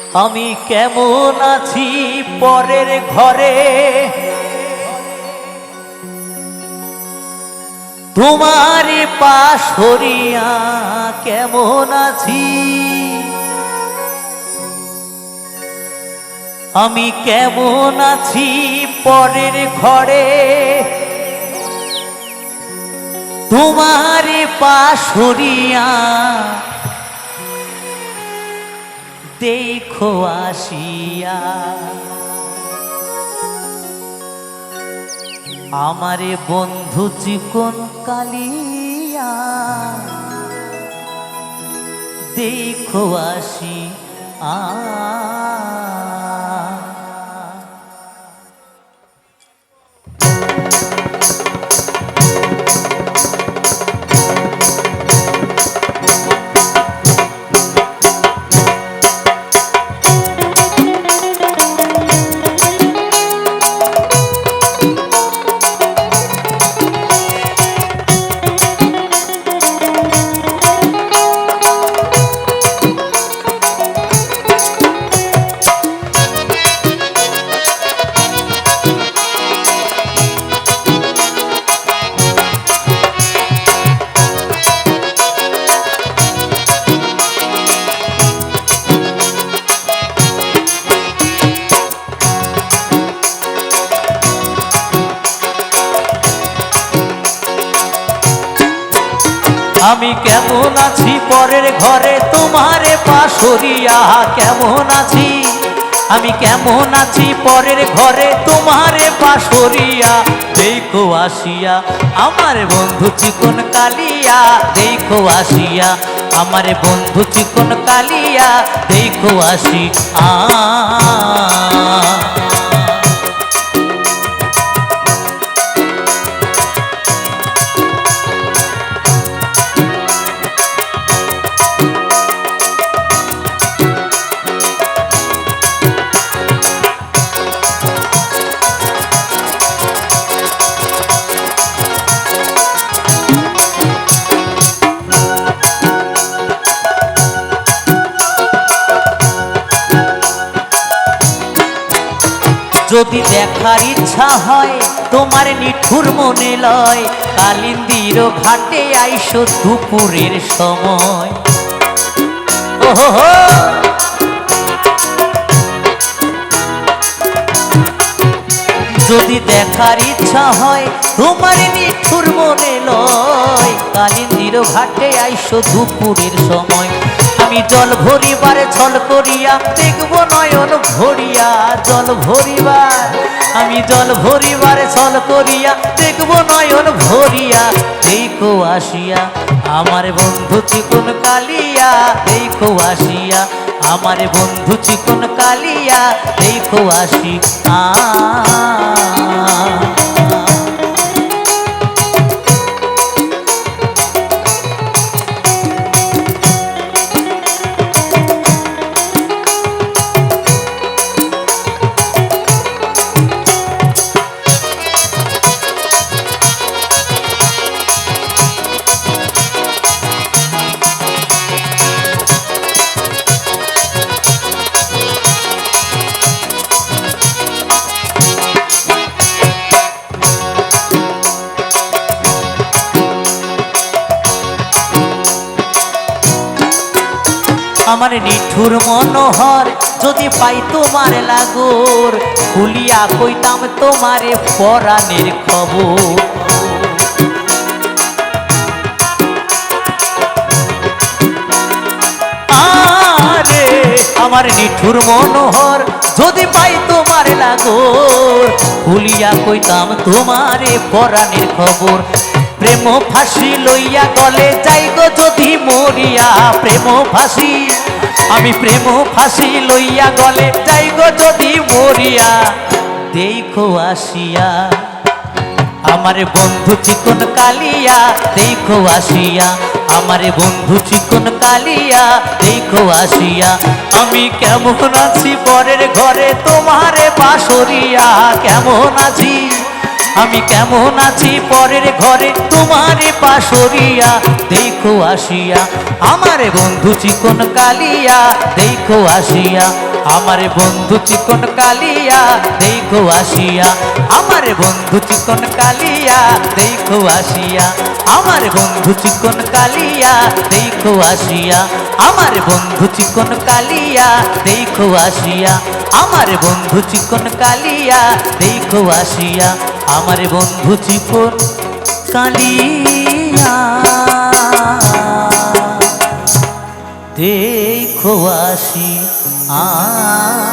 আমি কেমন আছি পরের ঘরে, তোমার পাশ সরিয়া কেমন আছি। আমি কেমন আছি পরের ঘরে, তোমার পাশ সরিয়া দেখো আসিয়া। আমারে বন্ধু চিকন কালিয়া দেখো আসিয়া। আমি কেমন আছি পরের ঘরে, তোমারে পাশ সরিয়া কেমন আছি। আমি কেমন আছি পরের ঘরে, তোমারে পাশ সরিয়া দেখো আসিয়া। আমার বন্ধু চিকন কালিয়া দেখো আসিয়া। আমার বন্ধু চিকন কালিয়া দেখো আসিয়া। যদি দেখার ইচ্ছা হয় তোমার নিঠুর মনে লয়, কালিন্দির ঘাটে আইসো দুপুরের সময়। ওহো যদি দেখার ইচ্ছা হয় তোমার নিঠুর মনে লয়, কালিন্দির ঘাটে আইসো দুপুরের সময়। আমি জল ভরিবার ছল করিয়া দেখব নয়ন ভরিয়া, জল ভরিবার আমি জল ভরিবার ছল করিয়া দেখব নয়ন ভরিয়া দেখো আসিয়া। আমার বন্ধু চিকন কালিয়া দেখো আসিয়া। আমার বন্ধু চিকন কালিয়া দেখো আসিয়া। আমার নিঠুর মনোহর যদি পাই তোমার লাগোর, খুলিয়া কইতাম তোমারে পরাণের খবর। আরে আমার নিঠুর মনোহর যদি পাই তোমার লাগোর, খুলিয়া কইতাম তোমারে পরাণের খবর। প্রেম ফাঁসি লইয়া গলে যাই গো যদি মরিয়া, প্রেম ফাঁসি আমি প্রেম ফাঁসি লইয়া গলে যাই গো যদি মরিয়া দেখো আসিয়া। আমার বন্ধু চিকন কালিয়া দেখো আসিয়া। আমার বন্ধু চিকন কালিয়া দেখো আসিয়া। আমি কেমন আছি পরের ঘরে, তোমারে পাশ সরিয়া কেমন আছি। আমি কেমন আছি পরের ঘরে, তোমারে পাশ সরিয়া দেখো আসিয়া। আমার বন্ধু চিকন কালিয়া দেখো আসিয়া। আমার বন্ধু চিকন কালিয়া দেখো আসিয়া, আমার বন্ধু চিকন কালিয়া দেখো আসিয়া, আমার বন্ধু চিকন কালিয়া দেখো আসিয়া, আমার বন্ধু চিকন কালিয়া দেখো আসিয়া, আমার বন্ধু চিকন কালিয়া দেখো আসিয়া, আমার বন্ধু চিকন কালিয়া দেখো আসিয়া।